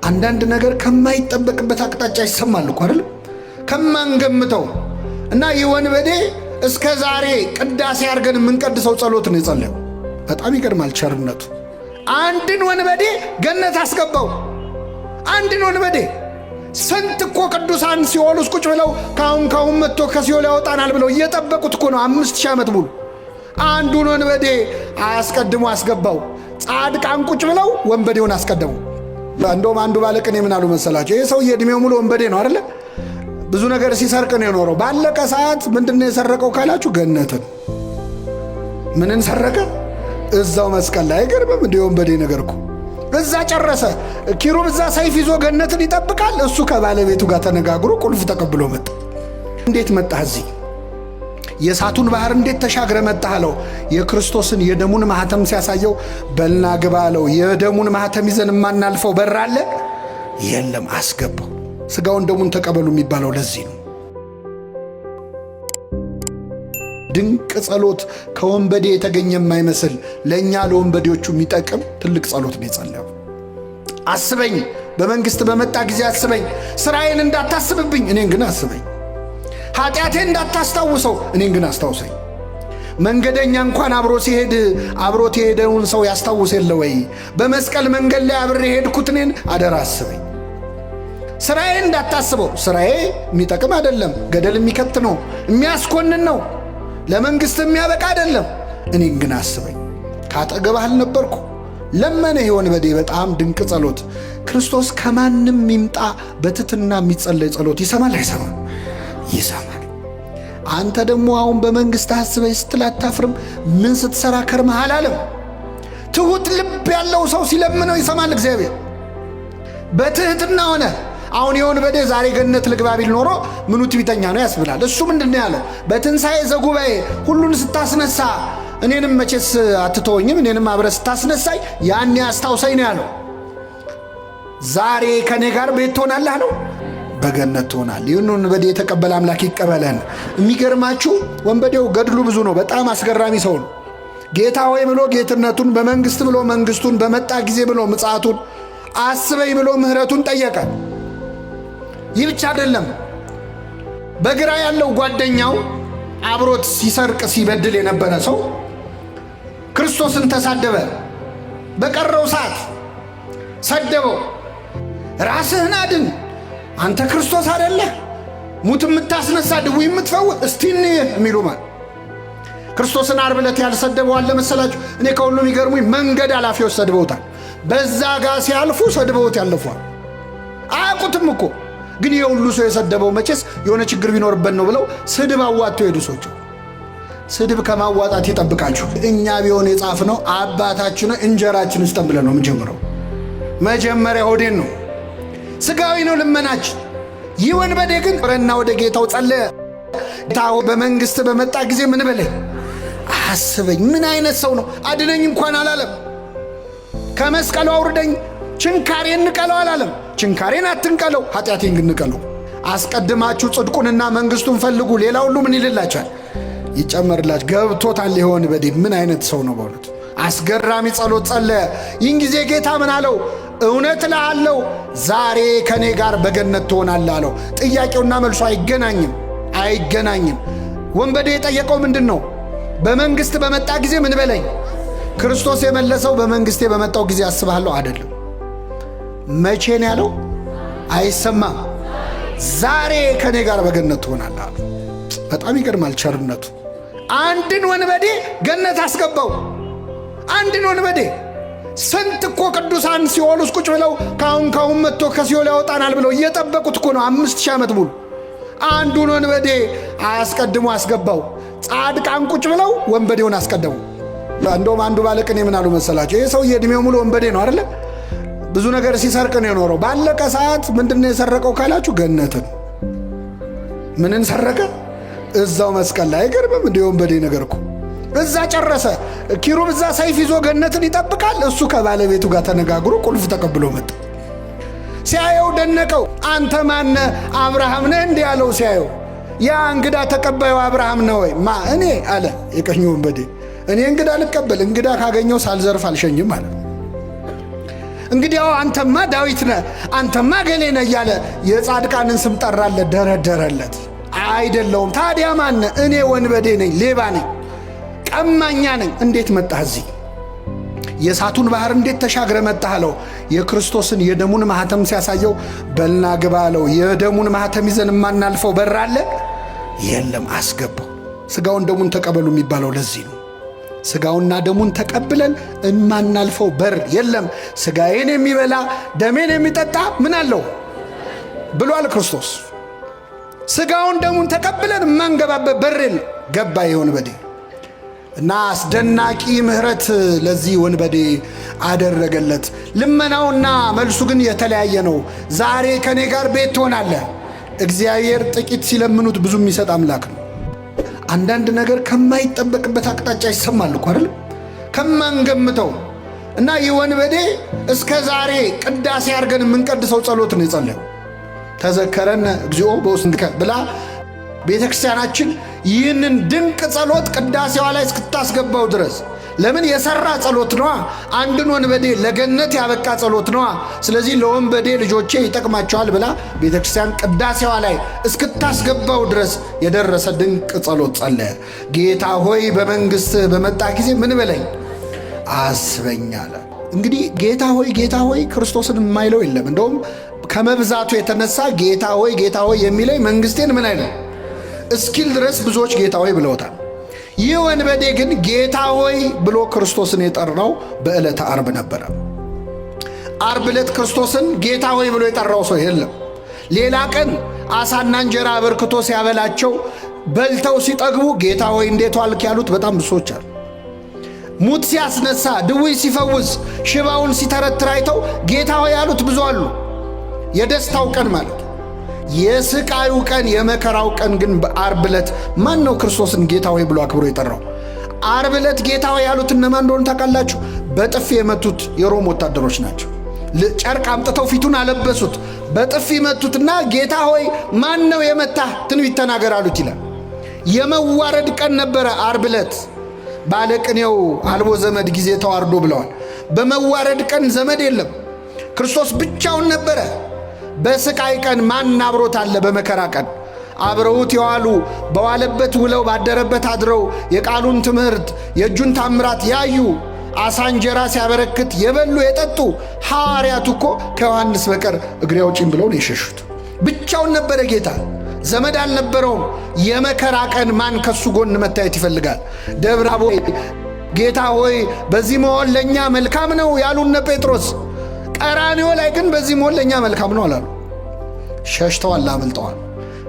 አንዳንድ ነገር ከማይጠበቅበት አቅጣጫ ይሰማል እኮ አይደል? ከማንገምተው እና ይህ ወንበዴ እስከ ዛሬ ቅዳሴ አድርገን የምንቀድሰው ጸሎት ነው የጸለየው። በጣም ይገርማል ቸርነቱ። አንድን ወንበዴ ገነት አስገባው። አንድን ወንበዴ ስንት እኮ ቅዱሳን ሲኦል ውስጥ ቁጭ ብለው ካሁን መጥቶ ከሲኦል ያወጣናል ብለው እየጠበቁት እኮ ነው 5000 ዓመት ሙሉ። አንዱን ወንበዴ አስቀድሞ አስገባው። ጻድቃን ቁጭ ብለው ወንበዴውን አስቀደሙ። እንደውም አንዱ ባለቅኔ ምን አሉ መሰላቸው? ይህ ሰው የዕድሜው ሙሉ ወንበዴ ነው አይደለ? ብዙ ነገር ሲሰርቅ ነው የኖረው። ባለቀ ሰዓት ምንድነው የሰረቀው ካላችሁ ገነትን። ምንን ሰረቀ? እዛው መስቀል ላይ። አይገርምም? እንደ ወንበዴ ነገር እኮ እዛ ጨረሰ። ኪሩብ እዛ ሰይፍ ይዞ ገነትን ይጠብቃል። እሱ ከባለቤቱ ጋር ተነጋግሮ ቁልፍ ተቀብሎ መጣ። እንዴት መጣህ እዚህ? የእሳቱን ባህር እንዴት ተሻግረ መጣህ አለው። የክርስቶስን የደሙን ማህተም ሲያሳየው በልና ግባ አለው። የደሙን ማህተም ይዘን የማናልፈው በር አለ? የለም። አስገባው። ስጋውን ደሙን ተቀበሉ የሚባለው ለዚህ ነው። ድንቅ ጸሎት ከወንበዴ የተገኘ የማይመስል ለእኛ ለወንበዴዎቹ የሚጠቅም ትልቅ ጸሎት ነው የጸለየው። አስበኝ፣ በመንግሥት በመጣ ጊዜ አስበኝ። ሥራዬን እንዳታስብብኝ፣ እኔን ግን አስበኝ። ኃጢአቴን እንዳታስታውሰው፣ እኔን ግን አስታውሰኝ። መንገደኛ እንኳን አብሮ ሲሄድ አብሮት የሄደውን ሰው ያስታውስ የለ ወይ? በመስቀል መንገድ ላይ አብሬ ሄድኩት፣ እኔን አደራ አስበኝ። ሥራዬን እንዳታስበው። ሥራዬ የሚጠቅም አይደለም፣ ገደል የሚከት ነው፣ የሚያስኮንን ነው፣ ለመንግሥት የሚያበቃ አይደለም። እኔን ግን አስበኝ። ካጠገብህ አልነበርኩ? ለመነ ይህ ወንበዴ። በጣም ድንቅ ጸሎት። ክርስቶስ ከማንም ይምጣ በትሕትና የሚጸለይ ጸሎት ይሰማል አይሰማም? ይሰማል። አንተ ደግሞ አሁን በመንግሥት አስበኝ ስትል አታፍርም? ምን ስትሰራ ከርመሃል አለም። ትሑት ልብ ያለው ሰው ሲለምነው ይሰማል እግዚአብሔር። በትሕትና ሆነ። አሁን የወንበዴ ዛሬ ገነት ልግባ ቢል ኖሮ ምኑ ትዕቢተኛ ነው ያስብላል። እሱ ምንድነው ያለው? በትንሣኤ ዘጉባኤ ሁሉን ስታስነሳ እኔንም መቼስ አትተወኝም፣ እኔንም አብረ ስታስነሳይ ያኔ አስታውሰኝ ነው ያለው። ዛሬ ከኔ ጋር ቤት ትሆናለህ አለው። በገነት ትሆናል። ይህን ወንበዴ የተቀበለ አምላክ ይቀበለን። የሚገርማችሁ ወንበዴው ገድሉ ብዙ ነው። በጣም አስገራሚ ሰው ነው። ጌታ ሆይ ብሎ ጌትነቱን፣ በመንግሥት ብሎ መንግሥቱን፣ በመጣ ጊዜ ብሎ ምጽአቱን፣ አስበኝ ብሎ ምሕረቱን ጠየቀ። ይህ ብቻ አይደለም። በግራ ያለው ጓደኛው አብሮት ሲሰርቅ ሲበድል የነበረ ሰው ክርስቶስን ተሳደበ። በቀረው ሰዓት ሰደበው። ራስህን አድን፣ አንተ ክርስቶስ አይደለህ? ሙት የምታስነሳ ድውይ የምትፈውስ እስቲ እንይ የሚሉ ማለት ክርስቶስን ዓርብ ዕለት ያልሰደበው አለ መሰላችሁ? እኔ ከሁሉም ይገርሙኝ መንገድ ኃላፊዎች ሰድበውታል። በዛ ጋር ሲያልፉ ሰድበውት ያለፏል። አያውቁትም እኮ ግን የሁሉ ሰው የሰደበው መቼስ የሆነ ችግር ቢኖርበት ነው ብለው ስድብ አዋጥተው ሄዱ ሰዎች። ስድብ ከማዋጣት ይጠብቃችሁ። እኛ ቢሆን የጻፍነው አባታችን እንጀራችን ውስጥ ብለን ነው የምንጀምረው። መጀመሪያ ሆዴን ነው፣ ስጋዊ ነው ልመናችን። ይህ ወንበዴ ግን ረና ወደ ጌታው ጸለየ። ጌታው በመንግሥት በመጣ ጊዜ ምን በለኝ፣ አስበኝ። ምን አይነት ሰው ነው? አድነኝ እንኳን አላለም። ከመስቀሉ አውርደኝ፣ ችንካሬን ንቀለው አላለም። ችንካሬን አትንቀለው፣ ኃጢአቴን ግን ንቀለው። አስቀድማችሁ ጽድቁንና መንግሥቱን ፈልጉ፣ ሌላ ሁሉ ምን ይልላችኋል? ይጨመርላችሁ። ገብቶታል ይህ ወንበዴ ምን አይነት ሰው ነው በእውነት። አስገራሚ ጸሎት ጸለየ። ይህን ጊዜ ጌታ ምን አለው? እውነት እልሃለሁ ዛሬ ከኔ ጋር በገነት ትሆናለህ አለው። ጥያቄውና መልሱ አይገናኝም። ወንበዴ የጠየቀው ምንድን ነው? በመንግሥት በመጣ ጊዜ ምን በለኝ። ክርስቶስ የመለሰው በመንግሥቴ በመጣው ጊዜ አስብሃለሁ አይደለም። መቼ ነው ያለው? አይሰማም። ዛሬ ከኔ ጋር በገነት ትሆናለህ አለው። በጣም ይገርማል ቸርነቱ። አንድን ወንበዴ ገነት አስገባው። አንድን ወንበዴ ስንት እኮ ቅዱሳን ሲኦል ውስጥ ቁጭ ብለው ካሁን መጥቶ ከሲኦል ያወጣናል ብለው እየጠበቁት እኮ ነው 5000 ዓመት ሙሉ። አንዱን ወንበዴ አስቀድሞ አስገባው። ጻድቃን ቁጭ ብለው ወንበዴውን አስቀደሙ። እንደውም አንዱ ባለቅኔ ምን አሉ መሰላቸው? ይህ ሰው የዕድሜው ሙሉ ወንበዴ ነው አይደለ? ብዙ ነገር ሲሰርቅ ነው የኖረው። ባለቀ ሰዓት ምንድነው የሰረቀው ካላችሁ ገነትን። ምንን ሰረቀ? እዛው መስቀል ላይ። አይገርምም? እንደ ወንበዴ ነገር እኮ እዛ ጨረሰ። ኪሩብ እዛ ሰይፍ ይዞ ገነትን ይጠብቃል። እሱ ከባለቤቱ ጋር ተነጋግሮ ቁልፍ ተቀብሎ መጣ። ሲያየው ደነቀው። አንተ ማነ? አብርሃም ነህ እንዲህ ያለው ሲያየው፣ ያ እንግዳ ተቀባዩ አብርሃም ነው ወይ? እኔ አለ የቀኝ ወንበዴ። እኔ እንግዳ ልቀበል፣ እንግዳ ካገኘው ሳልዘርፍ አልሸኝም አለ። እንግዲያው አንተማ ዳዊት ነህ፣ አንተማ ገሌ ነህ እያለ የጻድቃንን ስም ጠራለት፣ ደረደረለት። አይደለውም። ታዲያ ማን? እኔ ወንበዴ ነኝ፣ ሌባ ነኝ፣ ቀማኛ ነኝ። እንዴት መጣህ እዚህ? የእሳቱን ባህር እንዴት ተሻግረ መጣህ አለው። የክርስቶስን የደሙን ማህተም ሲያሳየው በልና ግባ አለው። የደሙን ማህተም ይዘን የማናልፈው በር አለ? የለም። አስገባው። ሥጋውን ደሙን ተቀበሉ የሚባለው ለዚህ ነው። ሥጋውና ደሙን ተቀብለን የማናልፈው በር የለም። ሥጋዬን የሚበላ ደሜን የሚጠጣ ምን አለው ብሏል ክርስቶስ። ሥጋውን ደሙን ተቀብለን የማንገባበት በር የለም። ገባ የወንበዴ እና አስደናቂ ምሕረት ለዚህ ወንበዴ አደረገለት። ልመናውና መልሱ ግን የተለያየ ነው። ዛሬ ከኔ ጋር ቤት ትሆናለህ። እግዚአብሔር ጥቂት ሲለምኑት ብዙ የሚሰጥ አምላክ ነው። አንዳንድ ነገር ከማይጠበቅበት አቅጣጫ ይሰማል እኮ አይደል? ከማንገምተው እና ይህ ወንበዴ እስከ ዛሬ ቅዳሴ አድርገን የምንቀድሰው ጸሎት ነው የጸለየው። ተዘከረን እግዚኦ በውስጥከ ብላ ቤተ ክርስቲያናችን ይህንን ድንቅ ጸሎት ቅዳሴዋ ላይ እስክታስገባው ድረስ። ለምን? የሰራ ጸሎት ነዋ። አንድን ወንበዴ ለገነት ያበቃ ጸሎት ነዋ። ስለዚህ ለወንበዴ ልጆቼ ይጠቅማቸዋል ብላ ቤተ ክርስቲያን ቅዳሴዋ ላይ እስክታስገባው ድረስ የደረሰ ድንቅ ጸሎት ጸለየ። ጌታ ሆይ በመንግሥትህ በመጣ ጊዜ ምን በለኝ አስበኝ አለ። እንግዲህ ጌታ ሆይ ክርስቶስን የማይለው የለም። እንደውም ከመብዛቱ የተነሳ ጌታ ሆይ የሚለኝ መንግሥቴን ምን አይለው እስኪል ድረስ ብዙዎች ጌታ ሆይ ብለውታል። ይህ ወንበዴ ግን ጌታ ሆይ ብሎ ክርስቶስን የጠራው በዕለተ ዓርብ ነበረ። ዓርብ ዕለት ክርስቶስን ጌታ ሆይ ብሎ የጠራው ሰው የለም። ሌላ ቀን አሳና እንጀራ አበርክቶ ሲያበላቸው በልተው ሲጠግቡ ጌታ ሆይ እንዴት ዋልክ ያሉት በጣም ብዙዎች አሉ። ሙት ሲያስነሳ፣ ድውይ ሲፈውስ፣ ሽባውን ሲተረትር አይተው ጌታ ሆይ ያሉት ብዙ አሉ። የደስታው ቀን ማለት የስቃዩ ቀን የመከራው ቀን ግን በዓርብ ዕለት ማን ነው ክርስቶስን ጌታ ሆይ ብሎ አክብሮ የጠራው? ዓርብ ዕለት ጌታ ሆይ ያሉት እነማን እንደሆኑ ታውቃላችሁ? በጥፊ የመቱት የሮም ወታደሮች ናቸው። ጨርቅ አምጥተው ፊቱን አለበሱት፣ በጥፊ መቱትና ጌታ ሆይ ማን ነው የመታህ? ትንቢት ተናገር አሉት ይላል። የመዋረድ ቀን ነበረ ዓርብ ዕለት። ባለቅኔው አልቦ ዘመድ ጊዜ ተዋርዶ ብለዋል። በመዋረድ ቀን ዘመድ የለም፣ ክርስቶስ ብቻውን ነበረ። በስቃይ ቀን ማን አብሮት አለ? በመከራ ቀን አብረውት የዋሉ በዋለበት ውለው ባደረበት አድረው የቃሉን ትምህርት የእጁን ታምራት ያዩ አሳ እንጀራ ሲያበረክት የበሉ የጠጡ ሐዋርያቱ እኮ ከዮሐንስ በቀር እግሬ አውጪኝ ብለው ነው የሸሹት። ብቻውን ነበረ ጌታ፣ ዘመድ አልነበረውም። የመከራ ቀን ማን ከሱ ጎን መታየት ይፈልጋል? ደብረ ታቦር ጌታ ሆይ በዚህ መሆን ለእኛ መልካም ነው ያሉነ ጴጥሮስ፣ ቀራንዮ ላይ ግን በዚህ መሆን ለእኛ መልካም ነው አላሉ። ሸሽተዋል፣ አመልጠዋል።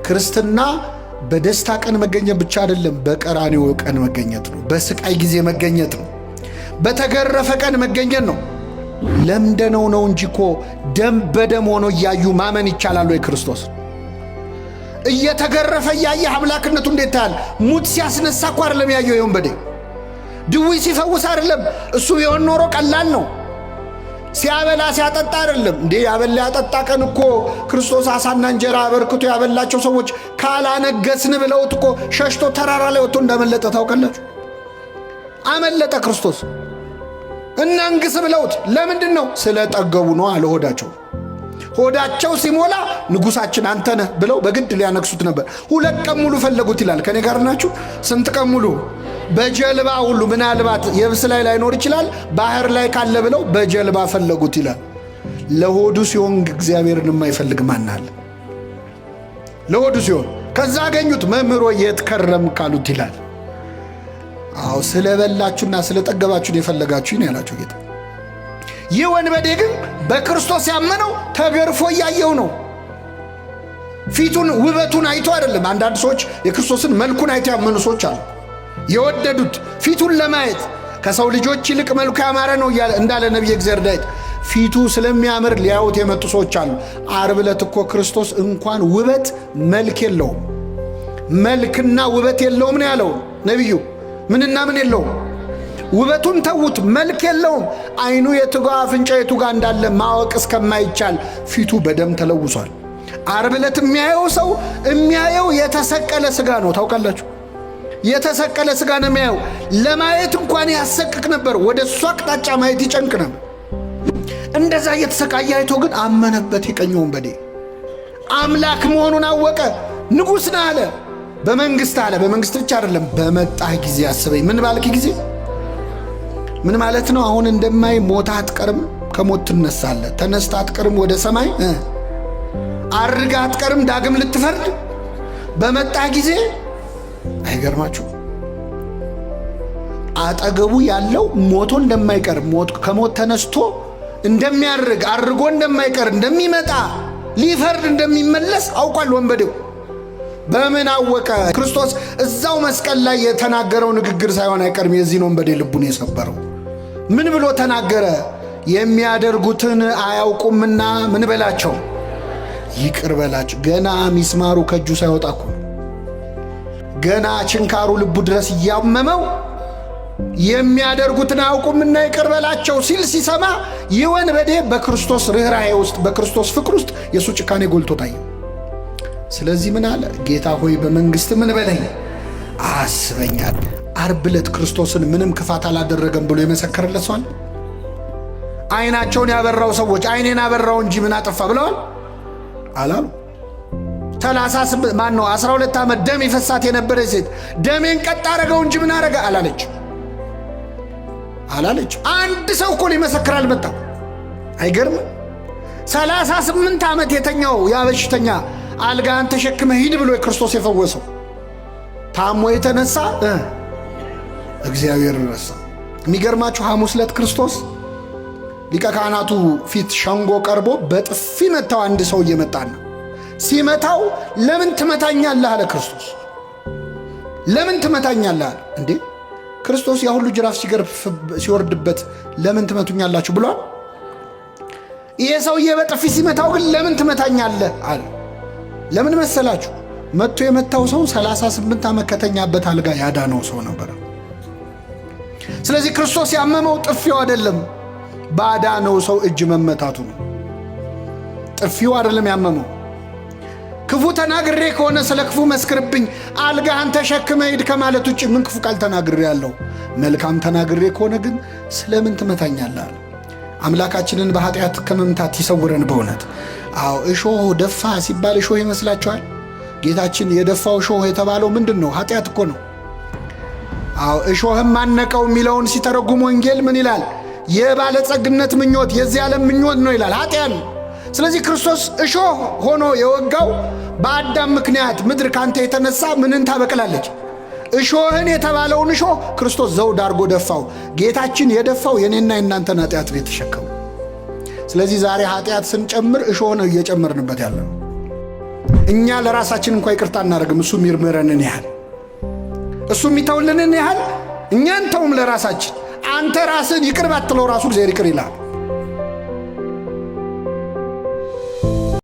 ክርስትና በደስታ ቀን መገኘት ብቻ አይደለም፣ በቀራንዮ ቀን መገኘት ነው። በስቃይ ጊዜ መገኘት ነው። በተገረፈ ቀን መገኘት ነው። ለምደነው ነው እንጂ እኮ ደም በደም ሆኖ እያዩ ማመን ይቻላል ወይ? ክርስቶስ እየተገረፈ እያየ አምላክነቱ እንዴት ታያል? ሙት ሲያስነሳ እኮ አይደለም ያየው የወንበዴ፣ ድውይ ሲፈውስ አይደለም። እሱ ቢሆን ኖሮ ቀላል ነው። ሲያበላ ሲያጠጣ አይደለም እንዴ? ያበላ ያጠጣ ቀን እኮ ክርስቶስ አሳና እንጀራ አበርክቶ ያበላቸው ሰዎች ካላነገስን ብለውት እኮ ሸሽቶ ተራራ ላይ ወጥቶ እንዳመለጠ ታውቃላችሁ። አመለጠ ክርስቶስ። እናንግስ ብለውት ለምንድን ነው? ስለጠገቡ ነው አለ ሆዳቸው። ሆዳቸው ሲሞላ ንጉሳችን አንተ ነህ ብለው በግድ ሊያነግሱት ነበር። 2 ቀን ሙሉ ፈለጉት ይላል። ከኔ ጋር ናችሁ? ስንት ቀን ሙሉ? በጀልባ ሁሉ ምናልባት የብስ ላይ ላይኖር ይችላል፣ ባህር ላይ ካለ ብለው በጀልባ ፈለጉት ይላል። ለሆዱ ሲሆን እግዚአብሔርን የማይፈልግ ማን አለ? ለሆዱ ሲሆን ከዛ አገኙት። መምህሮ የት ከረም ካሉት ይላል። አዎ ስለበላችሁና ስለጠገባችሁን የፈለጋችሁኝ ያላቸው ጌታ። ይህ ወንበዴ ግን በክርስቶስ ያመነው ተገርፎ እያየው ነው። ፊቱን ውበቱን አይቶ አይደለም። አንዳንድ ሰዎች የክርስቶስን መልኩን አይቶ ያመኑ ሰዎች አሉ። የወደዱት ፊቱን ለማየት ከሰው ልጆች ይልቅ መልኩ ያማረ ነው እንዳለ ነቢየ እግዚአብሔር ዳዊት ፊቱ ስለሚያምር ሊያዩት የመጡ ሰዎች አሉ። ዓርብ ዕለት እኮ ክርስቶስ እንኳን ውበት መልክ የለውም፣ መልክና ውበት የለውም ነው ያለው ነቢዩ። ምንና ምን የለውም? ውበቱን ተዉት፣ መልክ የለውም። አይኑ የቱጋ አፍንጫ የቱጋ እንዳለ ማወቅ እስከማይቻል ፊቱ በደም ተለውሷል። ዓርብ ዕለት የሚያየው ሰው የሚያየው የተሰቀለ ሥጋ ነው። ታውቃላችሁ? የተሰቀለ ሥጋ ነው የሚያየው። ለማየት እንኳን ያሰቅቅ ነበር። ወደ እሱ አቅጣጫ ማየት ይጨንቅ ነበር። እንደዛ እየተሰቃየ አይቶ ግን አመነበት። የቀኝ ወንበዴ አምላክ መሆኑን አወቀ። ንጉሥ ነህ አለ። በመንግስት አለ። በመንግስት ብቻ አይደለም፣ በመጣህ ጊዜ አስበኝ። ምን ባልክ ጊዜ ምን ማለት ነው? አሁን እንደማይ ሞታ አትቀርም፣ ከሞት ትነሳለህ። ተነስታ አትቀርም፣ ወደ ሰማይ አርጋ አትቀርም፣ ዳግም ልትፈርድ በመጣህ ጊዜ። አይገርማችሁ? አጠገቡ ያለው ሞቶ እንደማይቀር ከሞት ተነስቶ እንደሚያርግ አርጎ እንደማይቀር እንደሚመጣ ሊፈርድ እንደሚመለስ አውቋል ወንበዴው። በምን አወቀ? ክርስቶስ እዛው መስቀል ላይ የተናገረው ንግግር ሳይሆን አይቀርም የዚህን ወንበዴ ልቡን የሰበረው። ምን ብሎ ተናገረ? የሚያደርጉትን አያውቁምና ምን በላቸው፣ ይቅር በላቸው። ገና ሚስማሩ ከእጁ ሳይወጣ እኮ ገና ችንካሩ ልቡ ድረስ እያመመው የሚያደርጉትን አያውቁምና ይቅር በላቸው ሲል ሲሰማ ይህ ወንበዴ በክርስቶስ ርኅራኄ ውስጥ በክርስቶስ ፍቅር ውስጥ የእሱ ጭካኔ ጎልቶ ታየ። ስለዚህ ምን አለ? ጌታ ሆይ በመንግሥት ምን በለኝ አስበኛል። ዓርብ ዕለት ክርስቶስን ምንም ክፋት አላደረገም ብሎ የመሰከረለት ሰው አለ? ዓይናቸውን ያበራው ሰዎች ዓይኔን አበራው እንጂ ምን አጠፋ ብለዋል አላሉ? 12 ዓመት ደም ይፈሳት የነበረ ሴት ደሜን ቀጥ አረገው እንጂ ምን አረገ አላለች። አንድ ሰው እኮ ሊመሰክር አልመጣም። አይገርም? 38 ዓመት የተኛው ያ በሽተኛ አልጋን ተሸክመ ሂድ ብሎ ክርስቶስ የፈወሰው ታሞ የተነሳ እግዚአብሔር ረሳ። የሚገርማችሁ ሐሙስ ዕለት ክርስቶስ ሊቀ ካህናቱ ፊት ሸንጎ ቀርቦ በጥፊ መታው። አንድ ሰው እየመጣና ሲመታው ለምን ትመታኛለህ አለ ክርስቶስ። ለምን ትመታኛለህ አለ። እንዴ ክርስቶስ ያ ሁሉ ጅራፍ ሲወርድበት ለምን ትመቱኛላችሁ ብሏል? ይሄ ሰውዬ በጥፊ ሲመታው ግን ለምን ትመታኛለህ አለ። ለምን መሰላችሁ? መጥቶ የመታው ሰው 38 ዓመት ከተኛበት አልጋ ያዳነው ሰው ነበር። ስለዚህ ክርስቶስ ያመመው ጥፊው አይደለም፣ ባዳነው ሰው እጅ መመታቱ ነው። ጥፊው አይደለም ያመመው። ክፉ ተናግሬ ከሆነ ስለ ክፉ መስክርብኝ፣ አልጋህን ተሸክመ ሂድ ከማለት ውጭ ምን ክፉ ቃል ተናግሬ ያለው? መልካም ተናግሬ ከሆነ ግን ስለምን ትመታኛለህ? አምላካችንን በኃጢአት ከመምታት ይሰውረን በእውነት። አዎ እሾህ ደፋ ሲባል እሾህ ይመስላችኋል? ጌታችን የደፋው እሾህ የተባለው ምንድን ነው? ኃጢአት እኮ ነው። አዎ እሾህም ማነቀው የሚለውን ሲተረጉም ወንጌል ምን ይላል? የባለጸግነት ምኞት፣ የዚህ ዓለም ምኞት ነው ይላል። ኃጢአት ነው። ስለዚህ ክርስቶስ እሾህ ሆኖ የወጋው በአዳም ምክንያት ምድር ካንተ የተነሳ ምንን ታበቅላለች? እሾህን የተባለውን እሾህ ክርስቶስ ዘውድ አድርጎ ደፋው። ጌታችን የደፋው የኔና የናንተን ኃጢአት ነው የተሸከመው። ስለዚህ ዛሬ ኃጢአት ስንጨምር እሾህ ነው እየጨመርንበት ያለው። እኛ ለራሳችን እንኳ ይቅርታ እናደርግም። እሱ የሚምረንን ያህል እሱ የሚተውልንን ያህል እኛን ተውም ለራሳችን። አንተ ራስን ይቅር ባትለው ራሱ እግዚአብሔር ይቅር ይላል።